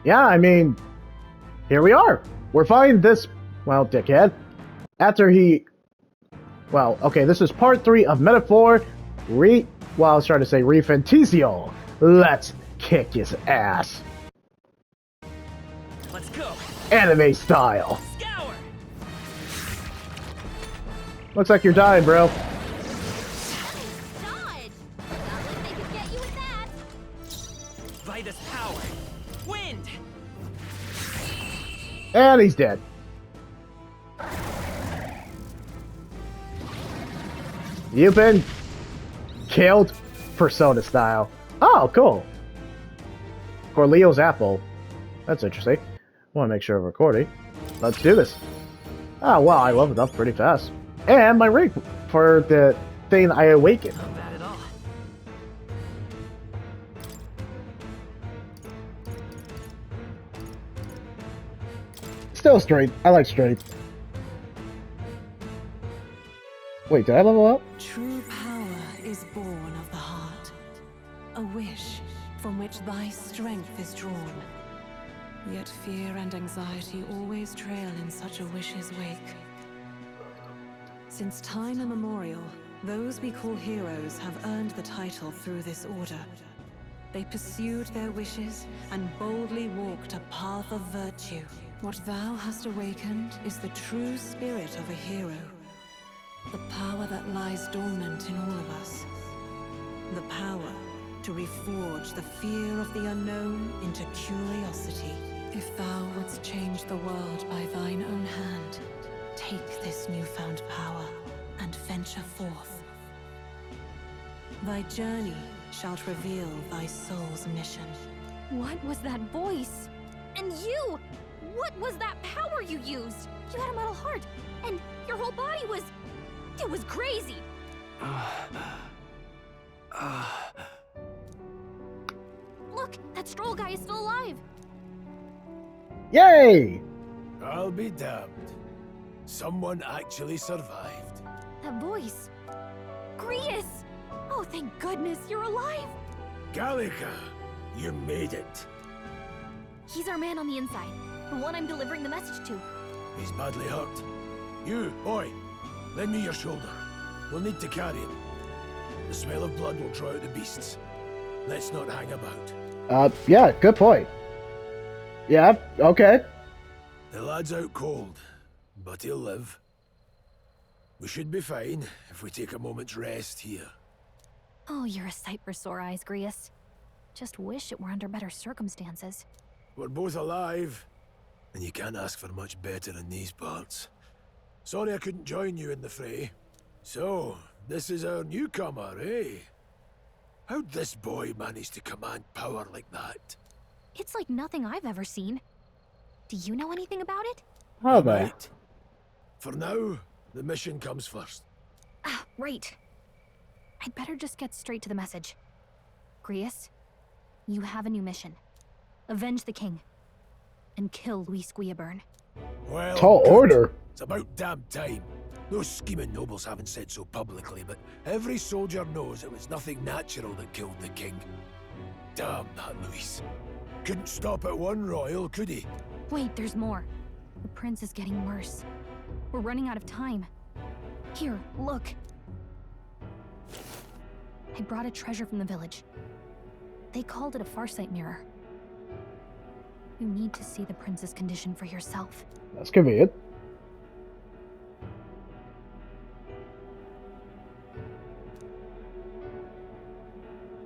Yeah, I mean, here we are. We're fighting this, well, dickhead. After he, well, okay, this is part 3 of Metaphor well, I was trying to say ReFantazio. Let's kick his ass. Let's go. Anime style. Scour. Looks like you're dying, bro. Dodge! Not like they could get you with that! Vitus power. Wind. And he's dead. You've been killed, Persona style. Oh, cool. Corleo's apple. That's interesting. Want to make sure I'm recording. Let's do this. Oh, wow, I leveled up pretty fast. And my ring for the thing I awakened. Not bad at all. Still straight. I like straight. Wait, did I level up? True power is born of the heart, a wish from which thy strength is drawn. Yet fear and anxiety always trail in such a wish's wake. Since time immemorial, those we call heroes have earned the title through this order. They pursued their wishes and boldly walked a path of virtue. What thou hast awakened is the true spirit of a hero. The power that lies dormant in all of us. The power to reforge the fear of the unknown into curiosity. If thou wouldst change the world by thine own hand, take this newfound power and venture forth. Thy journey shalt reveal thy soul's mission. What was that voice? And you! What was that power you used? You had a metal heart, and your whole body was... It was crazy! Look, that Stroll guy is still alive! Yay! I'll be damned. Someone actually survived. That voice... Grius! Oh, thank goodness you're alive! Gallica, you made it. He's our man on the inside, the one I'm delivering the message to. He's badly hurt. You, boy, lend me your shoulder. We'll need to carry him. The smell of blood will draw out the beasts. Let's not hang about. Yeah, good point. Yeah, okay. The lad's out cold, but he'll live. We should be fine if we take a moment's rest here. Oh, you're a sight for sore eyes, Grius. Just wish it were under better circumstances. We're both alive, and you can't ask for much better in these parts. Sorry I couldn't join you in the fray. So, this is our newcomer, eh? How'd this boy manage to command power like that? It's like nothing I've ever seen. Do you know anything about it? How about? Right. For now, the mission comes first. Ah, right. I'd better just get straight to the message. Grius, you have a new mission. Avenge the king. And kill Luis Guillaburn. Well, Tall good. order. It's about damn time. Those scheming nobles haven't said so publicly, but every soldier knows it was nothing natural that killed the king. Damn that Luis. Couldn't stop at one royal, could he? Wait, there's more. The prince is getting worse. We're running out of time. Here, look. I brought a treasure from the village. They called it a farsight mirror. You need to see the prince's condition for yourself. That's convenient.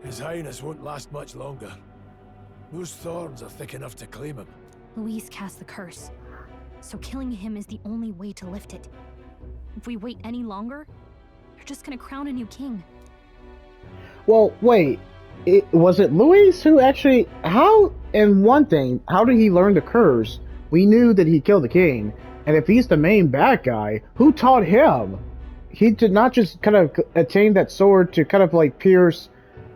His Highness won't last much longer. Those thorns are thick enough to claim him. Luis cast the curse, so killing him is the only way to lift it. If we wait any longer, you're just gonna crown a new king. Well, wait. Was it Luis who actually... How... And one thing, how did he learn the curse? We knew that he killed the king. And if he's the main bad guy, who taught him? He did not just kind of attain that sword to kind of like pierce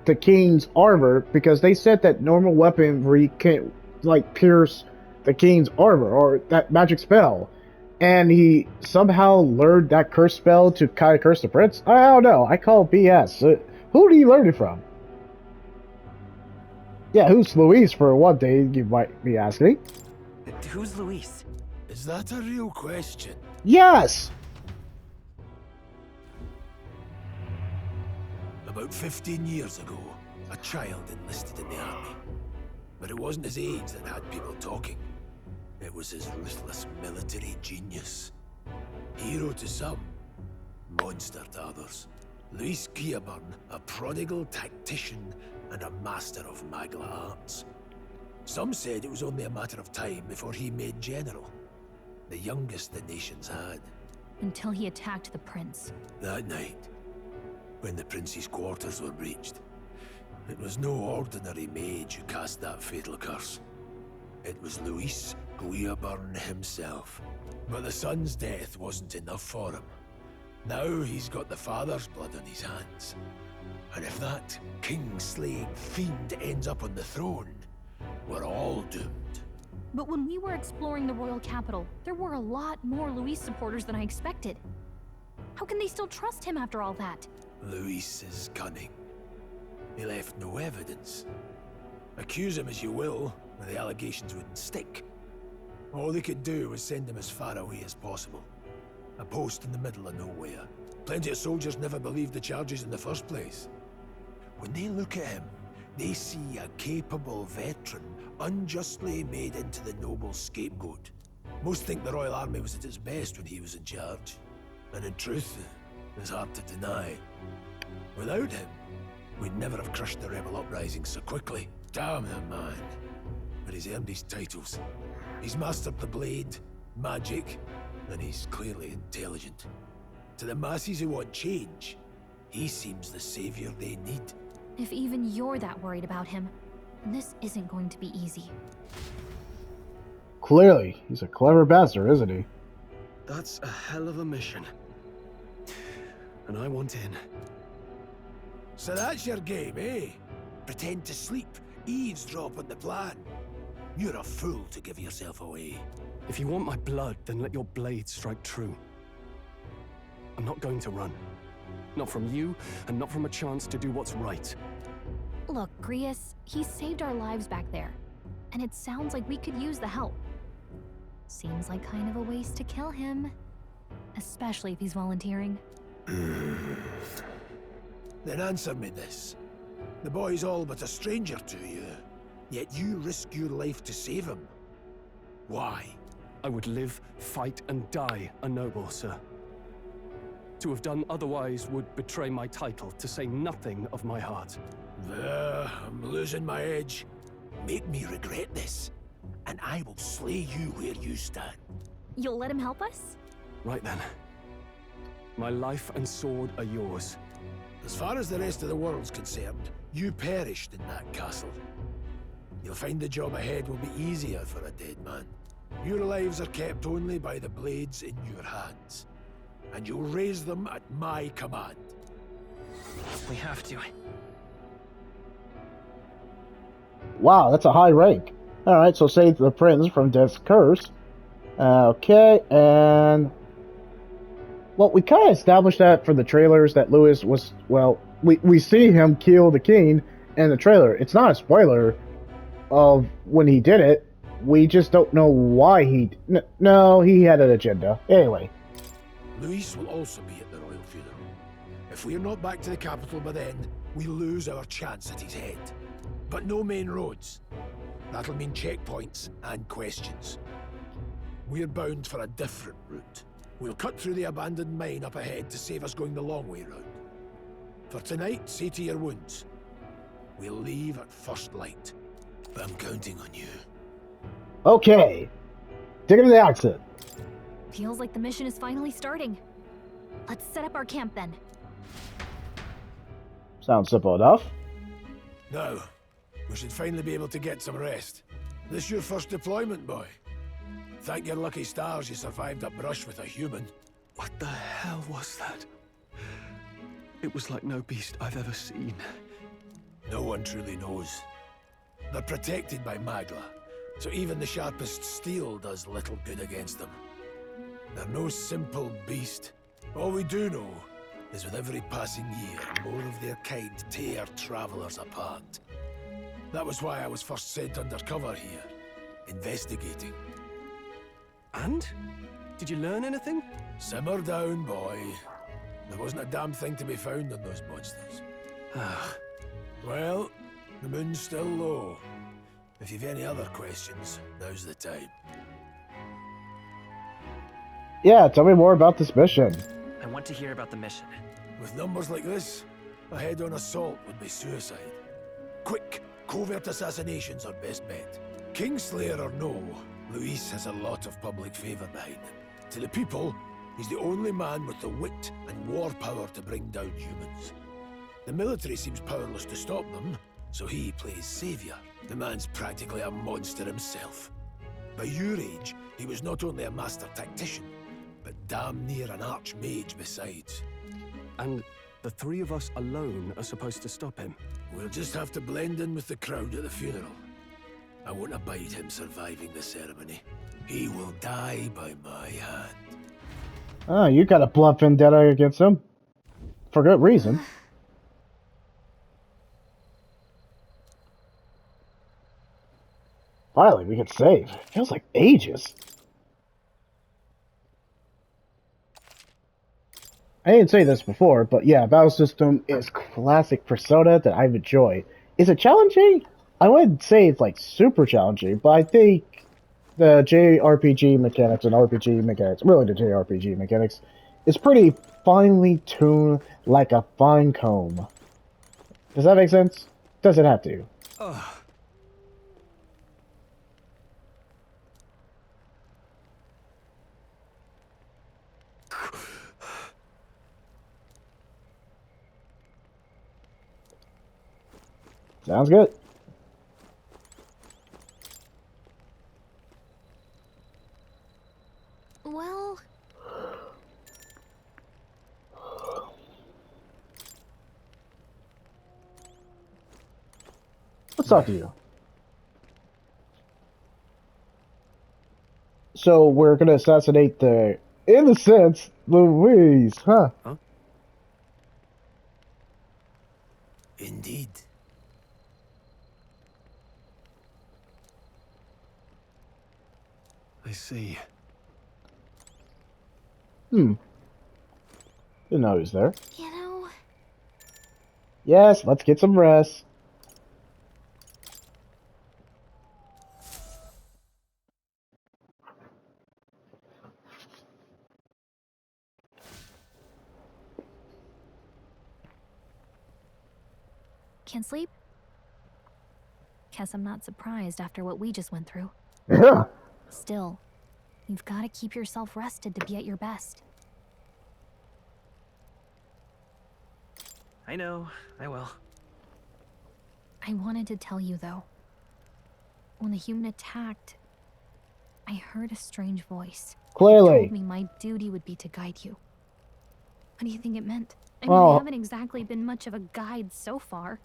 the king's armor, because they said that normal weaponry can't like pierce the king's armor or that magic spell. And he somehow learned that curse spell to kind of curse the prince? I don't know. I call BS. Who did he learn it from? Yeah, who's Luis for one thing, you might be asking? Who's Luis? Is that a real question? Yes! About 15 years ago, a child enlisted in the army. But it wasn't his age that had people talking. It was his ruthless military genius. Hero to some, monster to others. Luis Guillaburn, a prodigal tactician and a master of Magla arts. Some said it was only a matter of time before he made general. The youngest the nations had. Until he attacked the prince. That night, when the prince's quarters were breached, it was no ordinary mage who cast that fatal curse. It was Luis Guillaburn himself. But the son's death wasn't enough for him. Now he's got the father's blood on his hands. And if that king-slaying fiend ends up on the throne, we're all doomed. But when we were exploring the royal capital, there were a lot more Luis supporters than I expected. How can they still trust him after all that? Luis is cunning. He left no evidence. Accuse him as you will, the allegations wouldn't stick. All they could do was send him as far away as possible. A post in the middle of nowhere. Plenty of soldiers never believed the charges in the first place. When they look at him, they see a capable veteran unjustly made into the noble scapegoat. Most think the Royal Army was at its best when he was in charge. And in truth, it's hard to deny. Without him, we'd never have crushed the rebel uprising so quickly. Damn the man. But he's earned his titles. He's mastered the blade, magic, and he's clearly intelligent. To the masses who want change, he seems the savior they need. If even you're that worried about him, this isn't going to be easy. Clearly, he's a clever bastard, isn't he? That's a hell of a mission. And I want in. So that's your game, eh? Pretend to sleep, eavesdrop on the plan. You're a fool to give yourself away. If you want my blood, then let your blade strike true. I'm not going to run. Not from you, and not from a chance to do what's right. Look, Grius, he saved our lives back there. And it sounds like we could use the help. Seems like kind of a waste to kill him. Especially if he's volunteering. Then answer me this. The boy's all but a stranger to you, yet you risk your life to save him. Why? I would live, fight, and die a noble, sir. To have done otherwise would betray my title, to say nothing of my heart. I'm losing my edge. Make me regret this, and I will slay you where you stand. You'll let him help us? Right then. My life and sword are yours. As far as the rest of the world's concerned, you perished in that castle. You'll find the job ahead will be easier for a dead man. Your lives are kept only by the blades in your hands, and you'll raise them at my command. We have to. Wow, that's a high rank. Alright, so save the prince from death's curse. Okay, and... Well, we kind of established that for the trailers that Luis was... Well, we see him kill the king in the trailer. It's not a spoiler of when he did it. We just don't know why he... No, he had an agenda. Anyway. Luis will also be at the royal funeral. If we're not back to the capital by then, we lose our chance at his head. But no main roads. That'll mean checkpoints and questions. We're bound for a different route. We'll cut through the abandoned mine up ahead to save us going the long way round. For tonight, see to your wounds. We'll leave at first light. But I'm counting on you. Okay. Take it to the accent. Feels like the mission is finally starting. Let's set up our camp then. Sounds simple enough. Now, we should finally be able to get some rest. This your first deployment, boy? Thank your lucky stars you survived a brush with a human. What the hell was that? It was like no beast I've ever seen. No one truly knows. They're protected by Magla, so even the sharpest steel does little good against them. They're no simple beast. All we do know is with every passing year, more of their kind tear travelers apart. That was why I was first sent undercover here. Investigating. And? Did you learn anything? Simmer down, boy. There wasn't a damn thing to be found on those monsters. Well, the moon's still low. If you've any other questions, now's the time. Yeah, tell me more about this mission. I want to hear about the mission. With numbers like this, a head-on assault would be suicide. Quick, covert assassinations are best bet. Kingslayer or no, Luis has a lot of public favour behind him. To the people, he's the only man with the wit and war power to bring down humans. The military seems powerless to stop them, so he plays saviour. The man's practically a monster himself. By your age, he was not only a master tactician, but damn near an archmage besides. And the three of us alone are supposed to stop him? We'll just have to blend in with the crowd at the funeral. I won't abide him surviving the ceremony. He will die by my hand. Oh, you got a blunt vendetta against him. For good reason. Finally, we can save. It feels like ages. I didn't say this before, but yeah, battle system is classic Persona that I've enjoyed. Is it challenging? I wouldn't say it's like super challenging, but I think the JRPG mechanics and RPG mechanics, really the JRPG mechanics, is pretty finely tuned like a fine comb. Does that make sense? Does it have to? Ugh. Sounds good. Well, Let's talk to you. So we're gonna assassinate the innocent Louise, huh? Indeed. I see. Didn't know he was there. you know, Yes, let's get some rest. can't sleep? Guess I'm not surprised after what we just went through. Yeah. Still, you've got to keep yourself rested to be at your best. I know, I will. I wanted to tell you, though. When the human attacked, I heard a strange voice. It Clearly. told me my duty would be to guide you. What do you think it meant? I mean, Well- I haven't exactly been much of a guide so far.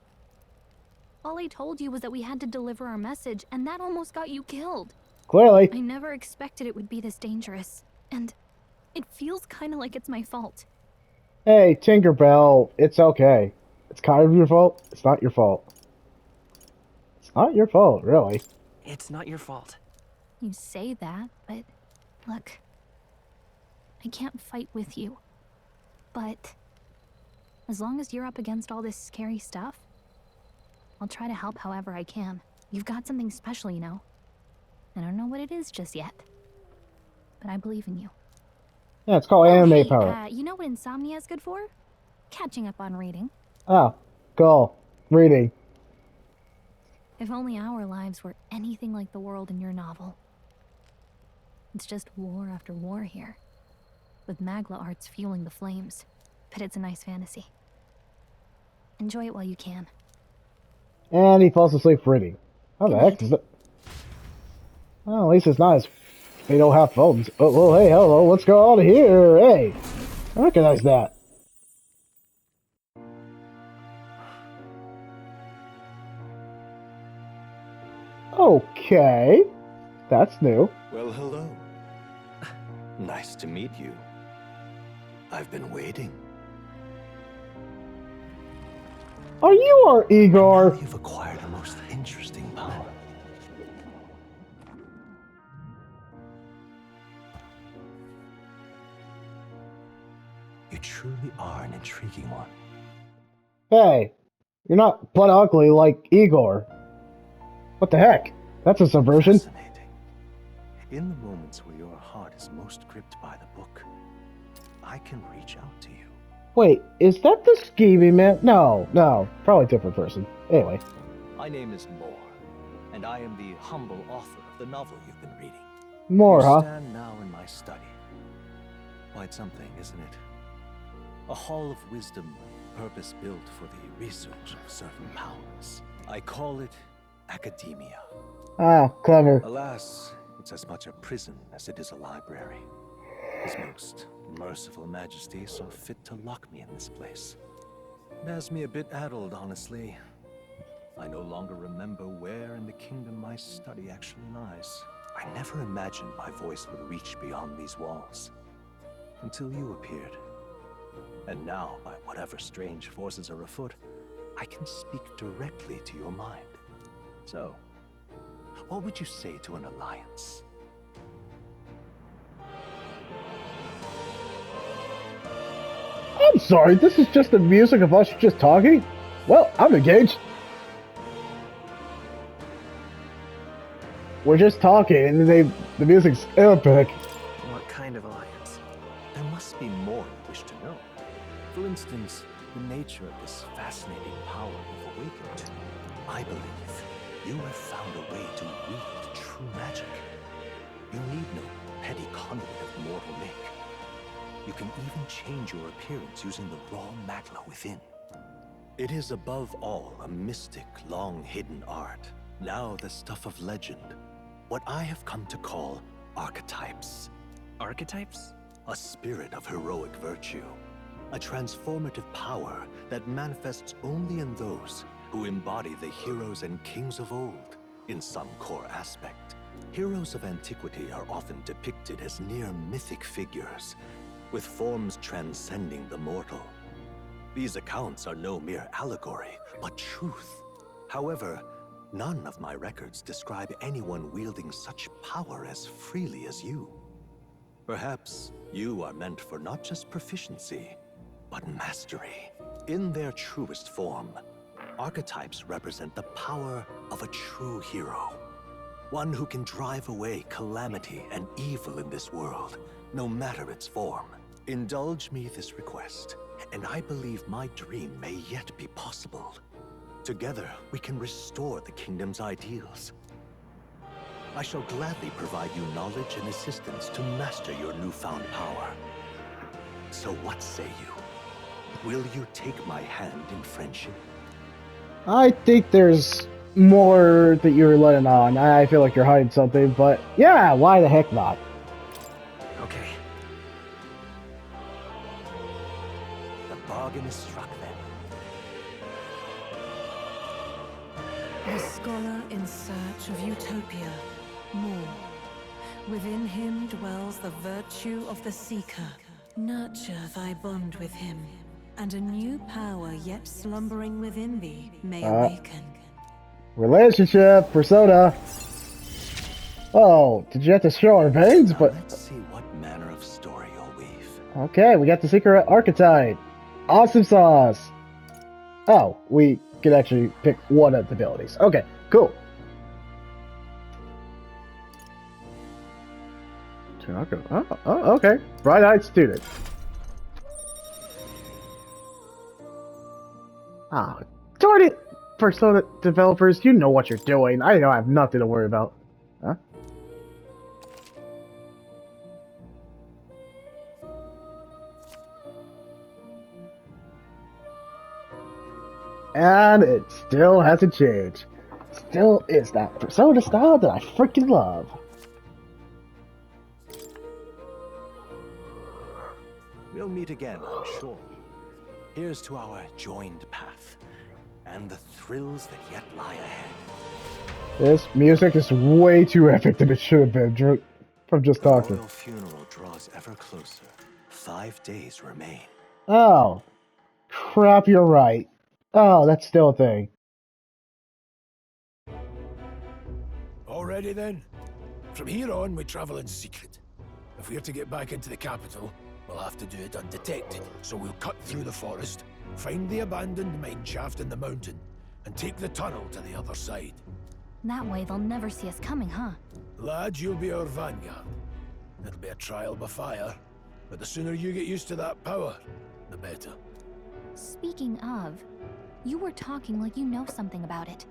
All I told you was that we had to deliver our message, and that almost got you killed. Clearly. I never expected it would be this dangerous, and it feels kind of like it's my fault. Hey, Tinkerbell, it's okay. It's kind of your fault. It's not your fault. It's not your fault, really. It's not your fault. You say that, but look, I can't fight with you. But as long as you're up against all this scary stuff, I'll try to help however I can. You've got something special, you know. I don't know what it is just yet, but I believe in you. Yeah, it's called anime hey, power. you know what insomnia is good for? Catching up on reading. Oh, cool. Reading. If only our lives were anything like the world in your novel. It's just war after war here, with Magla arts fueling the flames. But it's a nice fantasy. Enjoy it while you can. And he falls asleep reading. How the Good heck night. is that? Well, at least it's not as they don't have phones. Oh, well, hey, hello, what's going on here? Hey, I recognize that. Okay, that's new. Well, hello. Nice to meet you. I've been waiting. Are you or Now Igor? you've acquired a most interesting power. You truly are an intriguing one. Hey, you're not butt ugly like Igor. What the heck? That's a subversion. Fascinating. In the moments where your heart is most gripped by the book, I can reach out to you. Wait, is that the scheming man? No, probably different person. Anyway. My name is Moore, and I am the humble author of the novel you've been reading. More, You huh? stand now in my study. Quite something, isn't it? A hall of wisdom, purpose-built for the research of certain powers. I call it academia. Ah, clever. Alas, it's as much a prison as it is a library. His most merciful majesty saw fit to lock me in this place. It has me a bit addled, honestly. I no longer remember where in the kingdom my study actually lies. I never imagined my voice would reach beyond these walls. Until you appeared. And now, by whatever strange forces are afoot, I can speak directly to your mind. So, what would you say to an alliance? I'm sorry, this is just the music of us just talking? Well, I'm engaged. We're just talking, and the music's epic. What kind of alliance? There must be more you wish to know. For instance, the nature of this fascinating power you've awakened to. I believe you have found a way to wield true magic. You need no petty conduit of mortal make. You can even change your appearance using the raw magla within. It is above all a mystic, long-hidden art, now the stuff of legend. What I have come to call archetypes. Archetypes? A spirit of heroic virtue. A transformative power that manifests only in those who embody the heroes and kings of old in some core aspect. Heroes of antiquity are often depicted as near mythic figures, with forms transcending the mortal. These accounts are no mere allegory, but truth. However, none of my records describe anyone wielding such power as freely as you. Perhaps you are meant for not just proficiency, but mastery. In their truest form, archetypes represent the power of a true hero. One who can drive away calamity and evil in this world, no matter its form. Indulge me this request, and I believe my dream may yet be possible. Together, we can restore the kingdom's ideals. I shall gladly provide you knowledge and assistance to master your newfound power. So what say you? Will you take my hand in friendship? I think there's more that you're letting on. I feel like you're hiding something, but yeah, why the heck not? Okay. The bargain is struck then. The scholar in search of utopia, more. Within him dwells the virtue of the seeker. Nurture thy bond with him, and a new power yet slumbering within thee may awaken. Relationship, persona. Oh, did you have to show our veins? Now But let's see what manner of story you'll weave. okay, we got the secret archetype. Awesome sauce. Oh, we could actually pick one of the abilities. Okay, cool. Oh, okay. Bright-eyed student. Ah, darn it! Persona developers, you know what you're doing. I know I have nothing to worry about. Huh? And it still hasn't changed. Still is that Persona style that I freaking love. We'll meet again, I'm sure. Here's to our joined path, and the thrills that yet lie ahead. This music is way too epic than it should have been, from just The talking. royal funeral draws ever closer. 5 days remain. Oh, crap, you're right. Oh, that's still a thing. Already then? From here on, we travel in secret. If we're to get back into the capital, we'll have to do it undetected. So we'll cut through the forest, find the abandoned mine shaft in the mountain, and take the tunnel to the other side. That way they'll never see us coming, huh? Lad, you'll be our vanguard. It'll be a trial by fire, but the sooner you get used to that power, the better. Speaking of, you were talking like you know something about it.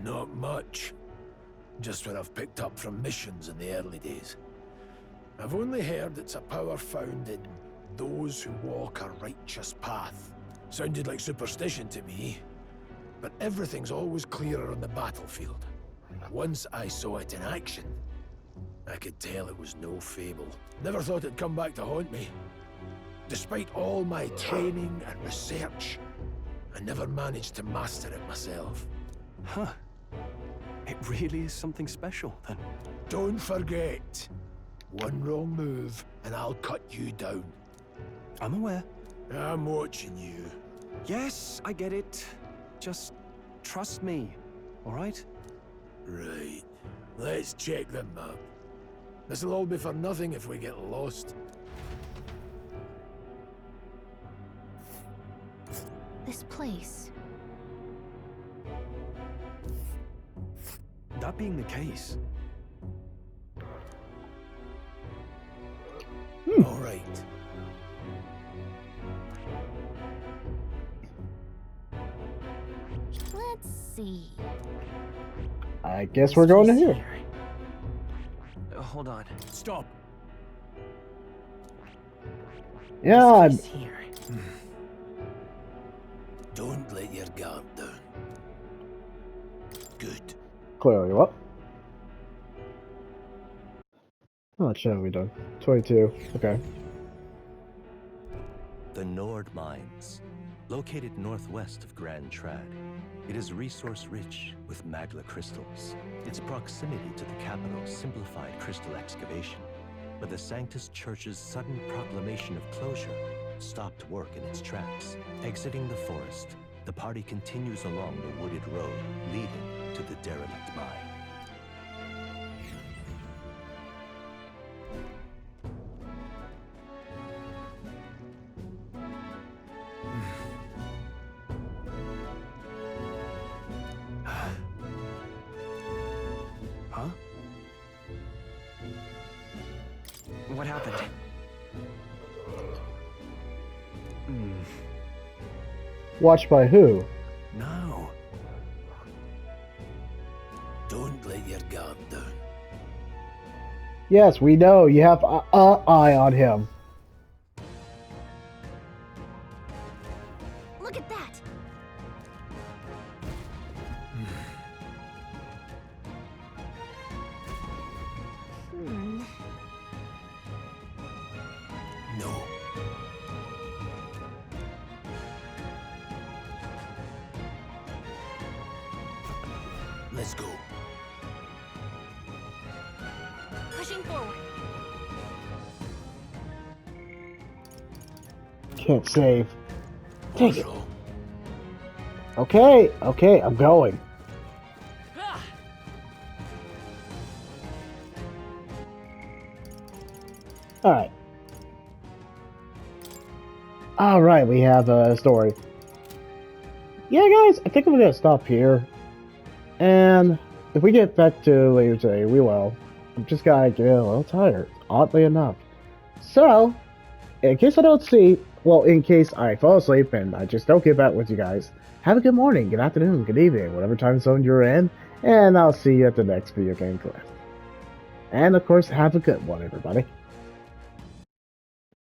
Not much. Just what I've picked up from missions in the early days. I've only heard it's a power found in those who walk a righteous path. Sounded like superstition to me, but everything's always clearer on the battlefield. Once I saw it in action, I could tell it was no fable. Never thought it'd come back to haunt me. Despite all my training and research, I never managed to master it myself. Huh. It really is something special, then. Don't forget, one wrong move and I'll cut you down. I'm aware. I'm watching you. Yes, I get it. Just trust me, all right? Right. Let's check the map. This'll all be for nothing if we get lost. This place. That being the case, All right. Let's see. I guess we're going to here. Hold on. Stop. Yeah, This place here. Don't let your guard down. Good. clearly. What? How much have we done? 22. Okay. The Nord Mines, located northwest of Grand Trad. It is resource-rich with magla crystals. Its proximity to the capital simplified crystal excavation, but the Sanctus Church's sudden proclamation of closure stopped work in its tracks. Exiting the forest, the party continues along the wooded road leading to the derelict mine. Huh? What happened? Watched by who? No. Don't let your guard down. Yes, we know. You have an eye on him. Look at that! No. Let's go. Pushing forward. Can't save. Take it. So, Okay, okay, I'm going. Alright. Alright, we have a story. Yeah, guys, I think I'm gonna stop here. And if we get back to later today, we will. I'm just gonna get a little tired, oddly enough. So, in case I don't see, well, in case I fall asleep and I just don't get back with you guys, have a good morning, good afternoon, good evening, whatever time zone you're in, and I'll see you at the next video game class. And of course, have a good one, everybody.